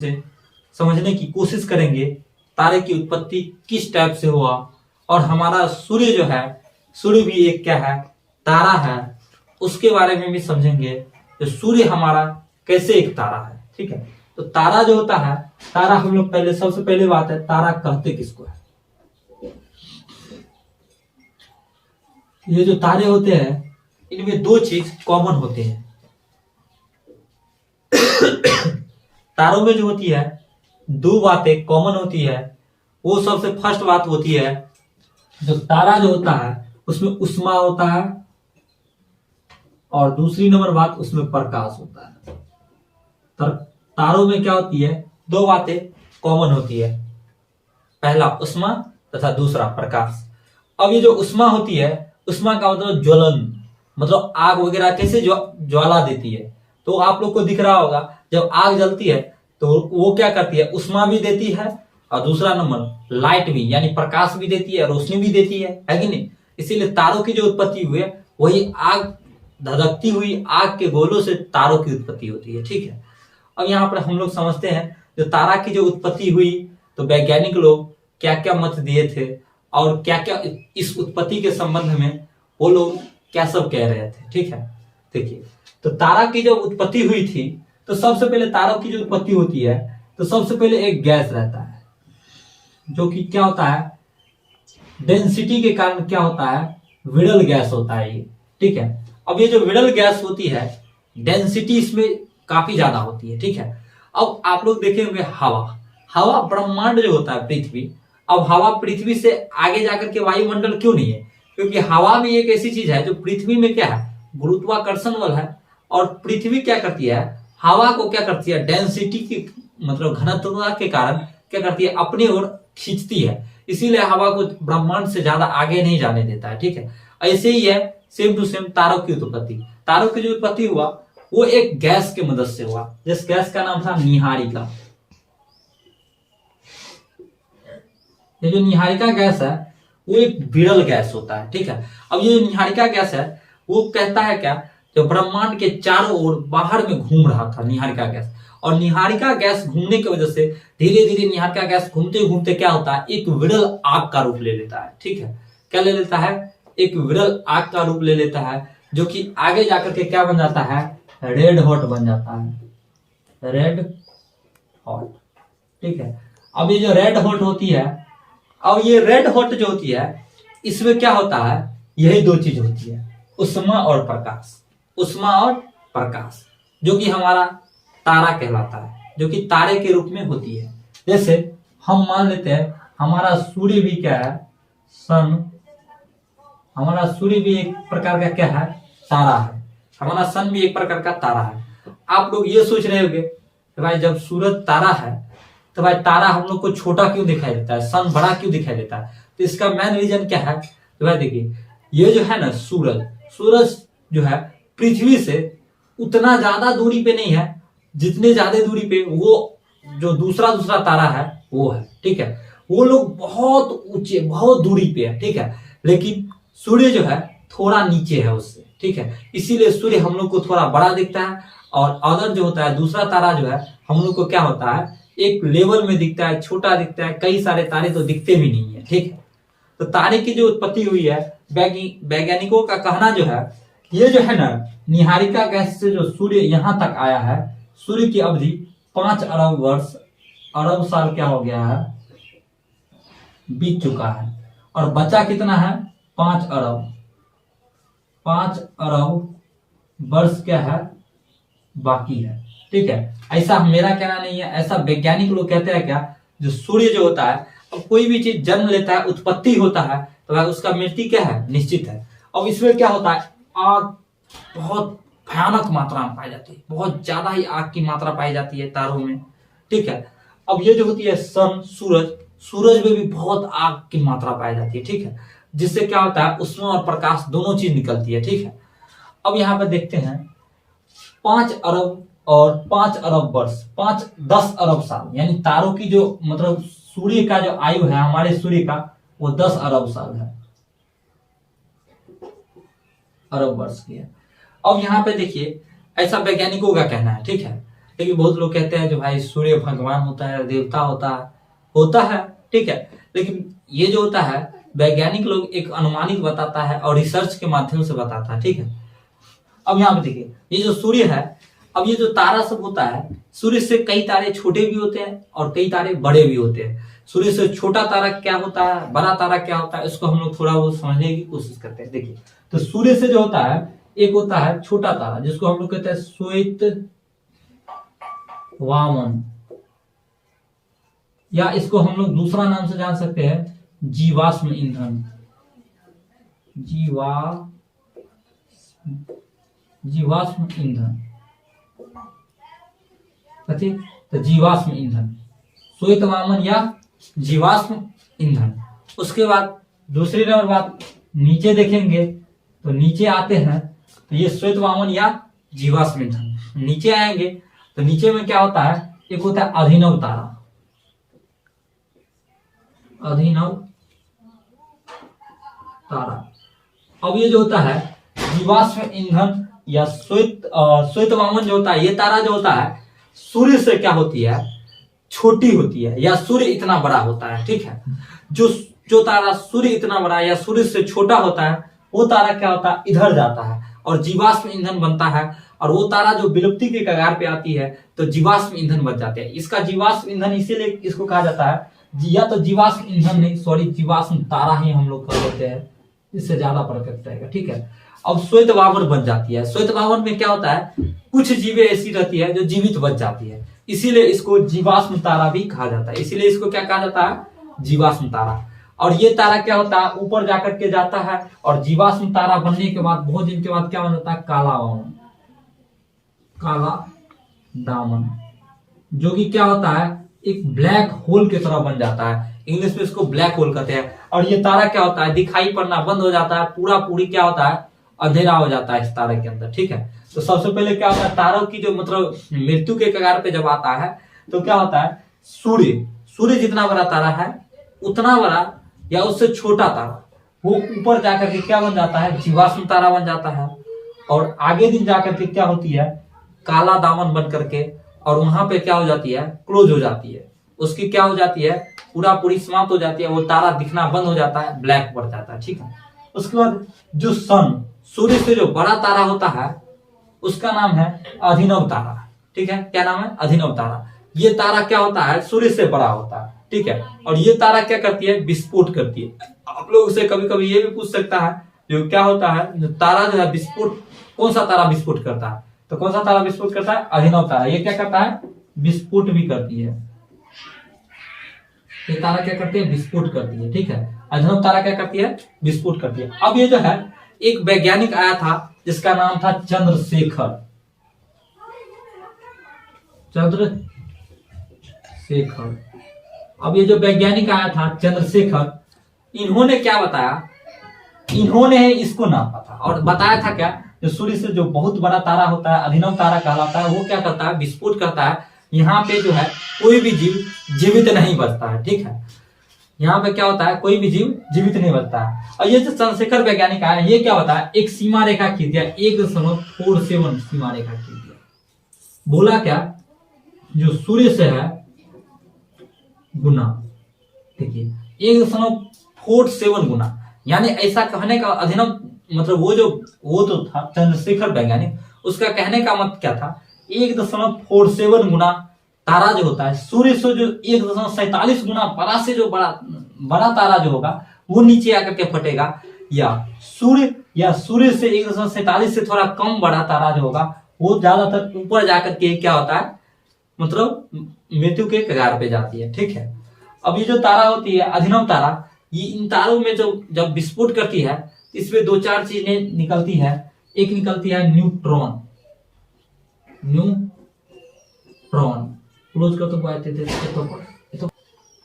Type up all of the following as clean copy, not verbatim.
से समझने की कोशिश करेंगे तारे की उत्पत्ति किस टाइप से हुआ। और हमारा सूर्य जो है, सूर्य भी एक क्या है, तारा है, उसके बारे में भी समझेंगे। जो सूर्य हमारा कैसे एक तारा है, ठीक है। तो तारा जो होता है, तारा हम लोग पहले सबसे पहले बात है, तारा कहते किसको है। ये जो तारे होते हैं इनमें दो चीज कॉमन होते हैं। तारों में जो होती है दो बातें कॉमन होती है। वो सबसे फर्स्ट बात होती है, जो तारा जो होता है उसमें उष्मा होता है, और दूसरी नंबर बात उसमें प्रकाश होता है। तारों में क्या होती है, दो बातें कॉमन होती है, पहला उष्मा तथा दूसरा प्रकाश। अब ये जो उष्मा होती है, उष्मा का मतलब ज्वलन, मतलब आग वगैरह कैसे ज्वाला देती है। तो आप लोग को दिख रहा होगा जब आग जलती है तो वो क्या करती है, उष्मा भी देती है, और दूसरा नंबर लाइट भी यानी प्रकाश भी देती है, रोशनी भी देती है कि नहीं। इसीलिए तारों की जो उत्पत्ति हुई है वही आग, धधकती हुई आग के गोलों से तारों की उत्पत्ति होती है, ठीक है। अब यहाँ पर हम लोग समझते हैं जो तारा की जो उत्पत्ति हुई, तो वैज्ञानिक लोग क्या क्या मत दिए थे और क्या क्या इस उत्पत्ति के संबंध में वो लोग क्या सब कह रहे थे, ठीक है। देखिए, तो तारा की जब उत्पत्ति हुई थी तो सबसे पहले तारों की जो उत्पत्ति होती है तो सबसे पहले एक गैस रहता है, जो कि क्या होता है, डेंसिटी के कारण क्या होता है, विरल गैस होता है ये, ठीक है। अब ये जो विरल गैस होती है, डेंसिटी इसमें काफी ज्यादा होती है, ठीक है। अब आप लोग देखे होंगे हवा, हवा ब्रह्मांड जो होता है पृथ्वी, अब हवा पृथ्वी से आगे जाकर के वायुमंडल क्यों नहीं है, क्योंकि हवा भी एक ऐसी चीज है जो पृथ्वी में क्या है, गुरुत्वाकर्षण बल है, और पृथ्वी क्या करती है, हवा को क्या करती है, डेंसिटी की मतलब घनत्व के कारण क्या करती है, अपनी ओर खींचती है। इसीलिए हवा को ब्रह्मांड से ज्यादा आगे नहीं जाने देता है, ठीक है। ऐसे ही है सेम टू सेम तारों की उत्पत्ति। तारों की जो उत्पत्ति हुआ वो एक गैस की मदद से हुआ, जिस गैस का नाम था निहारिका। ये जो निहारिका गैस है वो एक विरल गैस होता है, ठीक है। अब ये जो निहारिका गैस है वो कहता है क्या, जो ब्रह्मांड के चारों ओर बाहर में घूम रहा था निहारिका गैस, और निहारिका गैस घूमने की वजह से धीरे धीरे निहारिका गैस घूमते घूमते क्या होता है, एक विरल आग का रूप ले लेता है, ठीक है। क्या ले लेता है, एक विरल आग का रूप ले लेता है, जो कि आगे जाकर के क्या बन जाता है, रेड हॉट बन जाता है, रेड हॉट, ठीक है। अब ये जो रेड हॉट होती है, अब ये रेड हॉट जो होती है इसमें क्या होता है, यही दो चीज होती है, उष्मा और प्रकाश, उष्मा और प्रकाश, जो कि हमारा तारा कहलाता है, जो कि तारे के रूप में होती है। जैसे हम मान लेते हैं हमारा सूर्य भी क्या है, सन, हमारा सूर्य भी एक प्रकार का क्या है, तारा है, हमारा सन भी एक प्रकार का तारा है। आप लोग ये सोच रहे होंगे कि भाई जब सूरज तारा है तो भाई तारा हम लोग को छोटा क्यों दिखाई देता है, सन बड़ा क्यों दिखाई देता है। तो इसका मेन रीजन क्या है, तो भाई देखिए, ये जो है ना सूरज, सूरज जो है पृथ्वी से उतना ज्यादा दूरी पे नहीं है जितने ज्यादा दूरी पे वो जो दूसरा दूसरा तारा है वो है, ठीक है। वो लोग बहुत ऊंचे, बहुत दूरी पे है, ठीक है। लेकिन सूर्य जो है थोड़ा नीचे है उससे, ठीक है। इसीलिए सूर्य हम लोग को थोड़ा बड़ा दिखता है, और अदर जो होता है दूसरा तारा जो है हम लोग को क्या होता है, एक लेवल में दिखता है, छोटा दिखता है, कई सारे तारे तो दिखते भी नहीं है, ठीक है। तो तारे की जो उत्पत्ति हुई है, वैज्ञानिकों का कहना जो है, ये जो है ना निहारिका गैस से जो सूर्य यहां तक आया है, सूर्य की अवधि 5 अरब वर्ष, अरब साल क्या हो गया है, बीत चुका है, और बचा कितना है, 5 अरब, 5 अरब वर्ष क्या है, बाकी है, ठीक है। ऐसा मेरा कहना नहीं है, ऐसा वैज्ञानिक लोग कहते हैं क्या, जो सूर्य जो होता है, अब कोई भी चीज जन्म लेता है, उत्पत्ति होता है, तो भाई उसका मृत्यु क्या है, निश्चित है। अब इसमें क्या होता है, आग बहुत भयानक मात्रा में पाई जाती है, बहुत ज्यादा ही आग की मात्रा पाई जाती है तारों में, ठीक है। अब ये जो होती है सन, सूरज, सूरज में भी बहुत आग की मात्रा पाई जाती है, ठीक है। जिससे क्या होता है, उष्मा और प्रकाश दोनों चीज निकलती है, ठीक है। अब यहाँ पे देखते हैं 5 अरब और 5 अरब वर्ष, 10 अरब साल, यानी तारों की जो मतलब सूर्य का जो आयु है हमारे सूर्य का वो 10 अरब साल है, अरब वर्ष की है। अब यहाँ पे देखिए ऐसा वैज्ञानिकों का कहना है, ठीक है। लेकिन बहुत लोग कहते हैं जो भाई सूर्य भगवान होता है, देवता होता है, ठीक है। लेकिन ये जो होता है वैज्ञानिक लोग एक अनुमानित बताता है और रिसर्च के माध्यम से बताता है, ठीक है। अब यहाँ पे देखिए ये जो सूर्य है, अब ये जो तारा सब होता है, सूर्य से कई तारे छोटे भी होते हैं और कई तारे बड़े भी होते हैं। सूर्य से छोटा तारा क्या होता है, बड़ा तारा क्या होता है, इसको हम लोग थोड़ा बहुत समझने की कोशिश करते हैं। देखिए तो सूर्य से जो होता है एक होता है छोटा तारा जिसको हम लोग कहते हैं श्वेत वामन, या इसको हम लोग दूसरा नाम से जान सकते हैं जीवाश्म ईंधन। जीवाश्म ईंधन, तो जीवाश्म ईंधन, श्वेत वामन या जीवाश्म ईंधन। उसके बाद दूसरी नंबर बात, नीचे देखेंगे तो नीचे आते हैं तो ये श्वेत वामन या जीवाश्म ईंधन। नीचे आएंगे तो नीचे में क्या होता है, एक होता है अभिनव तारा। अभिनव तारा, अब ये जो होता है जीवाश्म ईंधन या श्वेत वामन जो होता है, ये तारा जो होता है सूर्य से क्या होती है, छोटी होती है, या सूर्य इतना बड़ा होता है, ठीक है। जो तारा सूर्य इतना बड़ा या सूर्य से छोटा होता है वो तारा क्या होता है, इधर जाता है और जीवाश्म ईंधन बनता है। और वो तारा जो विलुप्ति के कगार पे आती है तो जीवाश्म ईंधन बन जाते हैं। इसका जीवाश्म ईंधन इसीलिए इसको कहा जाता है, या तो जीवाश्म ईंधन नहीं, सॉरी, जीवाश्म तारा ही हम लोग कर देते हैं, इससे ज्यादा परफेक्ट रहेगा, ठीक है। अब श्वेत वामन बन जाती है। श्वेत वामन में क्या होता है, कुछ जीवें ऐसी रहती है जो जीवित बच जाती है, इसीलिए इसको जीवाश्म तारा भी कहा जाता है। इसीलिए इसको क्या कहा जाता है, जीवाश्म तारा। और ये तारा क्या होता है, ऊपर जाकर के जाता है और जीवाश्म तारा बनने के बाद बहुत दिन के बाद क्या बन जाता है, काला वामन, काला दामन, जो कि क्या होता है, एक ब्लैक होल की तरह बन जाता है। इंग्लिश में इसको ब्लैक होल कहते हैं। और ये तारा क्या होता है, दिखाई पड़ना बंद हो जाता है, पूरी क्या होता है, अंधेरा हो जाता है इस तारे के अंदर, ठीक है। तो सबसे पहले क्या होता है, तारों की जो मतलब मृत्यु के कगार पे जब आता है तो क्या होता है, सूर्य जितना बड़ा तारा है उतना बड़ा या उससे छोटा तारा वो ऊपर जाकर के क्या बन जाता है, जीवाश्म तारा बन जाता है। और आगे दिन जाकर के क्या होती है, काला दामन बन करके, और वहां पे क्या हो जाती है, क्लोज हो जाती है, उसकी क्या हो जाती है, पूरी समाप्त हो जाती है, वो तारा दिखना बंद हो जाता है, ब्लैक पड़ जाता है, ठीक है। उसके बाद जो सन, सूर्य से जो बड़ा तारा होता है उसका नाम है अभिनव तारा, ठीक है। क्या नाम है, अभिनव तारा। ये तारा क्या होता है, सूर्य से बड़ा होता है, ठीक है। और ये तारा क्या करती है, विस्फोट करती है। आप लोग से कभी कभी ये भी पूछ सकता है जो क्या होता है, जो तारा जो है विस्फोट, कौन सा तारा विस्फोट करता है, तो कौन सा तारा विस्फोट करता है, अभिनव तारा। ये क्या करता है, विस्फोट भी करती है। ये तारा क्या करती है, विस्फोट करती है, ठीक है। अभिनव तारा क्या करती है, विस्फोट करती है। अब ये जो है एक वैज्ञानिक आया था जिसका नाम था चंद्रशेखर। अब ये जो वैज्ञानिक आया था चंद्रशेखर, इन्होंने क्या बताया, इन्होंने इसको नापा था और बताया था क्या, जो सूर्य से जो बहुत बड़ा तारा होता है, अभिनव तारा कहलाता है, वो क्या करता है, विस्फोट करता है। यहाँ पे जो है कोई भी जीव जीवित नहीं बचता है, ठीक है। यहाँ पे क्या होता है, कोई भी जीव जीवित नहीं बचता है। और ये जो चंद्रशेखर वैज्ञानिक आया, ये क्या होता है, एक सीमा रेखा खींच दिया, 1.47 सीमा रेखा खींच दिया। बोला क्या, जो सूर्य से है गुना, देखिए 1.47 गुना, यानी ऐसा कहने का अभिनव मतलब वो तो था चंद्रशेखर वैज्ञानिक, उसका कहने का मत क्या था, 1.47 गुना तारा जो होता है सूर्य से जो 1.47 गुना बड़ा से जो बड़ा तारा जो होगा वो नीचे आकर के फटेगा, या सूर्य से 1.47 से थोड़ा कम बड़ा तारा जो होगा वो ज्यादातर ऊपर जाकर के क्या होता है, मतलब मृत्यु के कगार पे जाती है, ठीक है। अब ये जो तारा होती है अभिनव तारा, ये इन तारों में जो जब विस्फोट करती है इसमें 2-4 चीजें निकलती है। एक निकलती है न्यूट्रॉन, क्लोज कर तो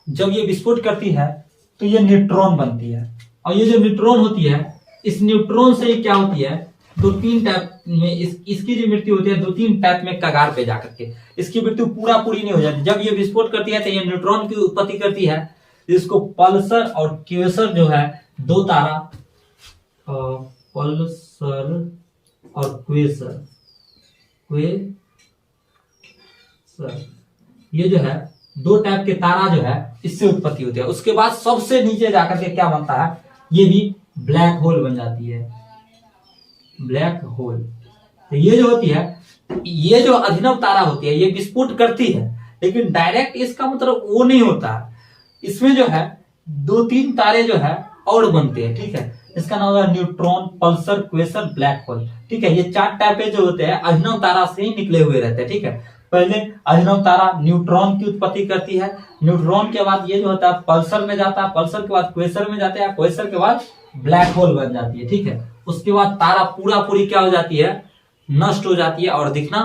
जब ये विस्फोट करती है तो ये न्यूट्रॉन बनती है। और ये जो न्यूट्रॉन होती है, इस न्यूट्रॉन से क्या होती है, 2-3 टाइप में इसकी जो मृत्यु होती है 2-3 टाइप में कगार पे जाकर के इसकी मृत्यु पूरी नहीं हो जाती। जब ये विस्फोट करती है तो ये न्यूट्रॉन की उत्पत्ति करती है, जिसको पल्सर और क्वेसर जो है, 2 तारा, पल्सर और क्वेसर ये जो है दो टाइप के तारा जो है इससे उत्पत्ति होती है। उसके बाद सबसे नीचे जाकर के क्या बनता है, ये भी ब्लैक होल बन जाती है, ब्लैक होल। तो ये जो होती है, ये जो अभिनव तारा होती है ये विस्फोट करती है, लेकिन डायरेक्ट इसका मतलब वो नहीं होता। इसमें जो है दो तीन तारे जो है और बनते हैं, ठीक है। इसका नाम होगा न्यूट्रॉन, पल्सर, क्वेसर, ब्लैक होल, ठीक है। ये चार टाइप जो होते हैं अभिनव तारा से ही निकले हुए रहते हैं, ठीक है। पहले अभिनव तारा न्यूट्रॉन की उत्पत्ति करती है, न्यूट्रॉन के बाद ये जो होता है पल्सर में जाता है, पल्सर के बाद क्वेसर में जाते हैं, क्वेसर के बाद ब्लैक होल बन जाती है, ठीक है। उसके बाद तारा पूरा पूरी क्या हो जाती है, नष्ट हो जाती है और दिखना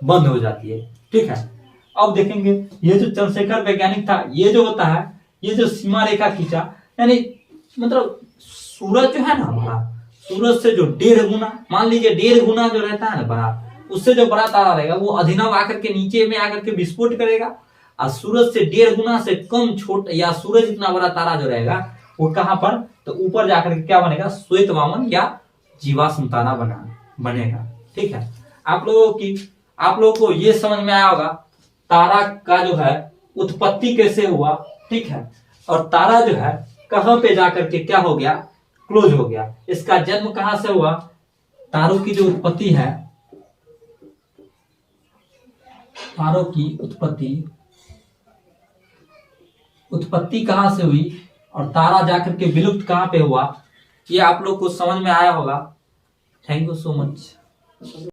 बंद हो जाती है, ठीक है। अब देखेंगे ये जो चंद्रशेखर वैज्ञानिक था, ये जो होता है, ये जो सीमा रेखा खींचा, यानी मतलब सूरज जो है ना हमारा, सूरज से जो 1.5 गुना, मान लीजिए 1.5 गुना जो रहता है ना बड़ा, उससे जो बड़ा तारा रहेगा वो अभिनव आकर के नीचे में आकर के विस्फोट करेगा, और सूरज से 1.5 गुना से कम छोटा या सूरज इतना बड़ा तारा जो रहेगा वो कहां पर, तो ऊपर जाकर के क्या बनेगा, श्वेत वामन या जीवाश्म तारा बनेगा, ठीक है। आप लोगों को ये समझ में आया होगा तारा का जो है उत्पत्ति कैसे हुआ, ठीक है। और तारा जो है कहां पे जाकर के क्या हो गया, क्लोज हो गया। इसका जन्म कहां से हुआ, तारों की जो उत्पत्ति है, तारों की उत्पत्ति कहां से हुई और तारा जाकर के विलुप्त कहां पे हुआ, ये आप लोग को समझ में आया होगा। Thank you so much.